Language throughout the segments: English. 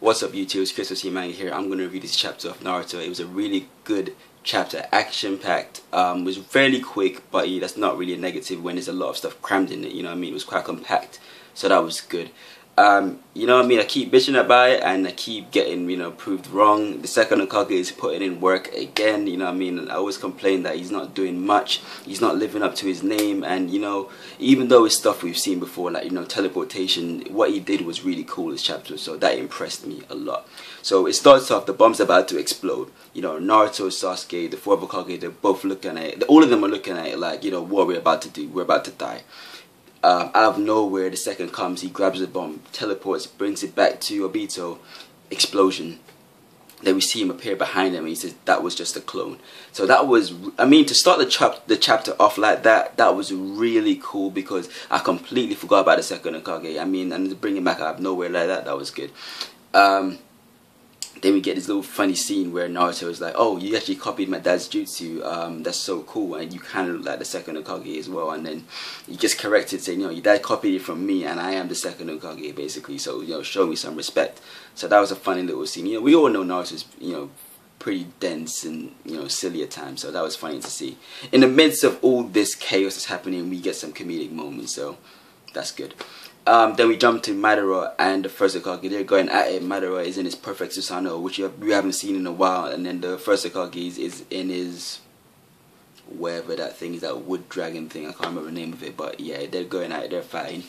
What's up YouTube, it's Chris Manga here. I'm going to review this chapter of Naruto. It was a really good chapter, action packed, was fairly quick, but yeah, that's not really a negative when there's a lot of stuff crammed in it, you know what I mean? It was quite compact, so that was good. You know what I mean, I keep bitching about it and I keep getting, proved wrong. The second Hokage is putting in work again, you know what I mean? I always complain that he's not doing much, he's not living up to his name, and even though it's stuff we've seen before, like, teleportation, what he did was really cool this chapter, so that impressed me a lot. So it starts off, the bomb's about to explode. Naruto, Sasuke, the four Hokage, they're both looking at it, all of them are looking at it like, what we're about to do, we're about to die. Out of nowhere, the second comes, he grabs the bomb, teleports, brings it back to Obito, explosion. Then we see him appear behind him and he says that was just a clone. So that was, to start the chapter off like that, that was really cool because I completely forgot about the second Hokage. And to bring him back out of nowhere like that, that was good. Then we get this little funny scene where Naruto is like, oh, you actually copied my dad's jutsu, that's so cool, and you kind of look like the second Hokage as well. And then he gets corrected saying, your dad copied it from me and I am the second Hokage basically, so show me some respect. So that was a funny little scene. We all know Naruto's pretty dense and silly at times, so that was funny to see. In the midst of all this chaos that's happening, we get some comedic moments, so that's good. Then we jump to Madara and the first Hokage. They're going at it. Madara is in his perfect Susanoo, which we haven't seen in a while, and then the first Hokage is in his wherever that thing is, that wood dragon thing. I can't remember the name of it, but yeah, they're going at it. They're fighting.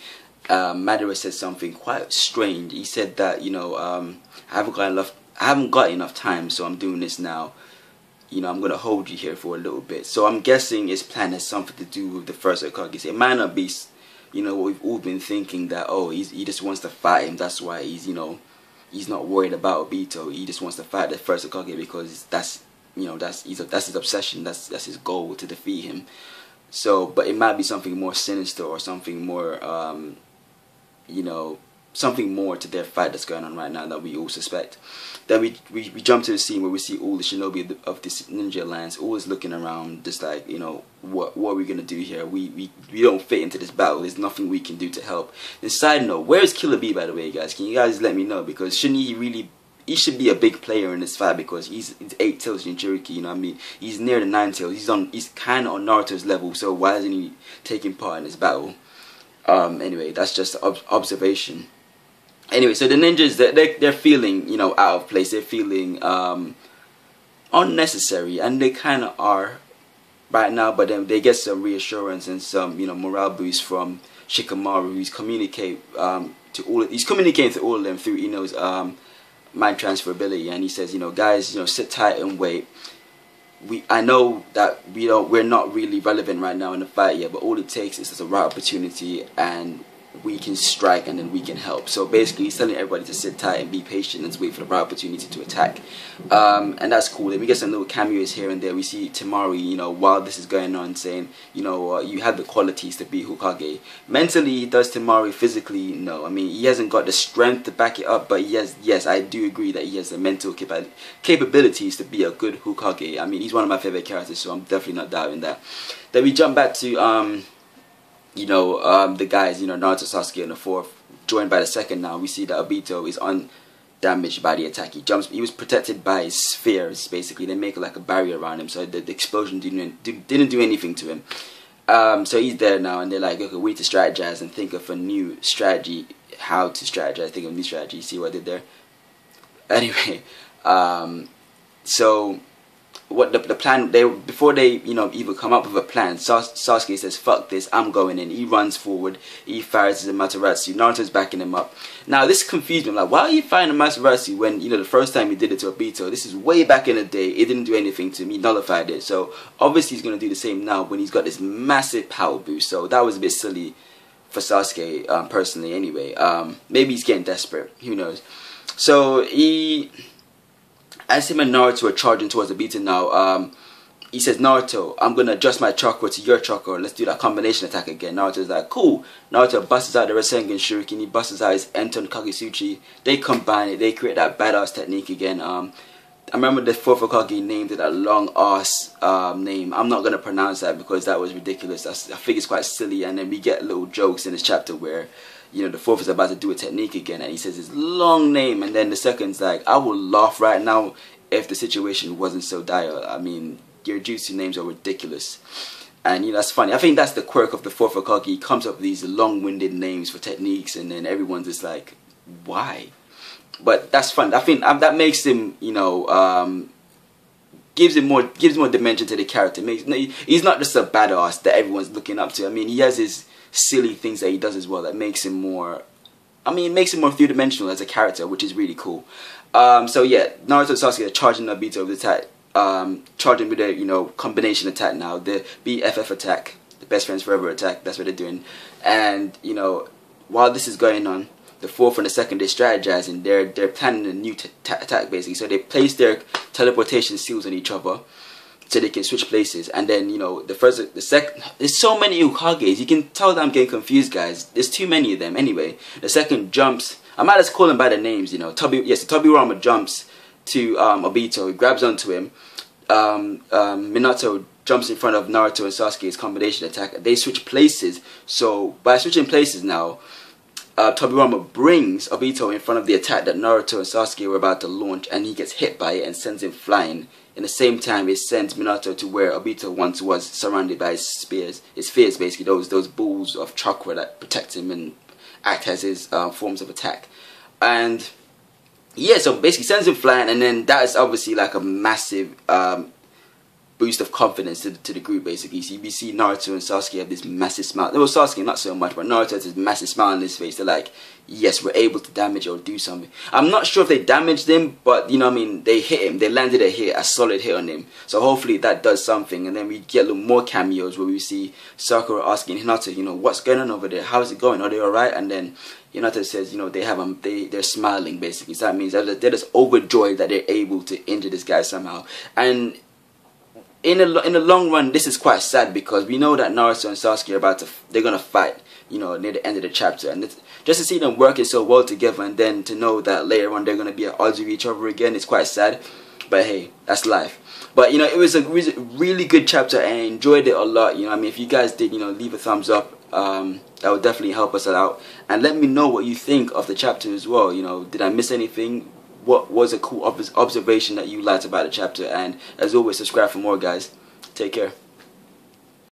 Madara said something quite strange. He said that I haven't got enough time, so I'm doing this now. I'm gonna hold you here for a little bit. So I'm guessing his plan has something to do with the first Hokage. It might not be, what we've all been thinking, that he just wants to fight him. That's why he's not worried about Obito. He just wants to fight the first Hokage because that's his obsession. That's his goal, to defeat him. So, but it might be something more sinister or something more something more to their fight that's going on right now that we all suspect. Then we jump to the scene where we see all the shinobi of this ninja lands always looking around, just like, what are we gonna do here? We don't fit into this battle. There's nothing we can do to help. And side note, where is Killer B, by the way, guys? Can you guys let me know? Because shouldn't he should be a big player in this fight, because he's 8 tails Jinchuriki, he's near the 9 tails. He's kind of on Naruto's level, so why isn't he taking part in this battle? Anyway, that's just observation. Anyway, so the ninjas, they're feeling, out of place. They're feeling unnecessary, and they kind of are right now. But then they get some reassurance and some, morale boost from Shikamaru, who's communicating to all of them through Ino's mind transfer ability, and he says, guys, sit tight and wait. I know that we're not really relevant right now in the fight yet, but all it takes is just a right opportunity and we can strike, and then we can help. So basically he's telling everybody to sit tight and be patient and wait for the right opportunity to attack, and that's cool. Then we get some little cameos here and there. We see Temari, while this is going on, saying, you have the qualities to be Hokage. Mentally, does Temari? Physically, no. He hasn't got the strength to back it up, but yes, I do agree that he has the mental capabilities to be a good Hokage. He's one of my favorite characters, so I'm definitely not doubting that. Then we jump back to the guys, Naruto, Sasuke, and the fourth, joined by the second. Now we see that Obito is undamaged by the attack. He was protected by his spheres, basically. They make like a barrier around him, so the explosion didn't do anything to him. So he's there now, and they're like, okay, we need to strategize and think of a new strategy, how to strategize, think of a new strategy. See what I did there? Anyway, so what the plan, before they even come up with a plan, Sasuke says, fuck this, I'm going in. He runs forward, he fires his Amaterasu. Naruto's backing him up. Now this confused me, like, why are you firing Amaterasu when the first time he did it to Obito, this is way back in the day, it didn't do anything to him, he nullified it. So obviously he's going to do the same now when he's got this massive power boost. So that was a bit silly for Sasuke, personally. Anyway, maybe he's getting desperate, who knows. So as him and Naruto are charging towards Obito now, he says, Naruto, I'm going to adjust my chakra to your chakra. Let's do that combination attack again. Naruto's like, cool. Naruto busts out the Rasengan Shuriken. He busts out his Enton Kagesuchi. They combine it. They create that badass technique again. I remember the fourth Hokage named it a long ass name. I'm not going to pronounce that because that was ridiculous. I think it's quite silly. And then we get little jokes in this chapter where you know, the fourth is about to do a technique again, and he says his long name, and then the second's like, I would laugh right now if the situation wasn't so dire. I mean, your jutsu names are ridiculous. And, you know, that's funny. I think that's the quirk of the fourth Hokage. He comes up with these long-winded names for techniques, and then everyone's just like, why? But that's fun. I think that makes him, you know, gives more dimension to the character. He's not just a badass that everyone's looking up to. I mean, he has his silly things that he does as well that makes him more, I mean, it makes him more three-dimensional as a character, which is really cool. So yeah, Naruto and Sasuke are charging Obito with attack, charging with a, you know, combination attack now, the BFF attack, the best friends forever attack. That's what they're doing. And, you know, while this is going on, the fourth and the second, they're strategizing. They're planning a new attack basically. So they place their teleportation seals on each other so they can switch places. And then, you know, the second, there's so many Ukages. You can tell that I'm getting confused, guys. There's too many of them. Anyway, the second jumps. I might just call them by their names, you know. Tobirama jumps to Obito. He grabs onto him. Minato jumps in front of Naruto and Sasuke's combination attack. They switch places. So by switching places now, Tobirama brings Obito in front of the attack that Naruto and Sasuke were about to launch, and he gets hit by it and sends him flying. In the same time, it sends Minato to where Obito once was, surrounded by his spears. His fears, basically, those balls of chakra that protect him and act as his forms of attack. And yeah, so basically sends him flying, and then that is obviously like a massive boost of confidence to the group, basically. So you see Naruto and Sasuke have this massive smile. Well, Sasuke not so much, but Naruto has this massive smile on his face. They're like, yes, we're able to damage or do something. I'm not sure if they damaged him, but, you know what I mean, they hit him. They landed a solid hit on him. So hopefully that does something. And then we get a little more cameos where we see Sakura asking Hinata, you know, what's going on over there? How's it going? Are they alright? And then Hinata says, you know, they're smiling, basically. So that means they're just overjoyed that they're able to injure this guy somehow. And in the long run, this is quite sad because we know that Naruto and Sasuke are they're gonna fight, you know, near the end of the chapter, and just to see them working so well together, and then to know that later on they're gonna be at odds with each other again, it's quite sad. But hey, that's life. But you know, it was a really good chapter, and I enjoyed it a lot. You know, I mean, if you guys did, you know, leave a thumbs up. That would definitely help us out, and let me know what you think of the chapter as well. You know, did I miss anything? What was a cool observation that you liked about the chapter? And as always, subscribe for more, guys. Take care.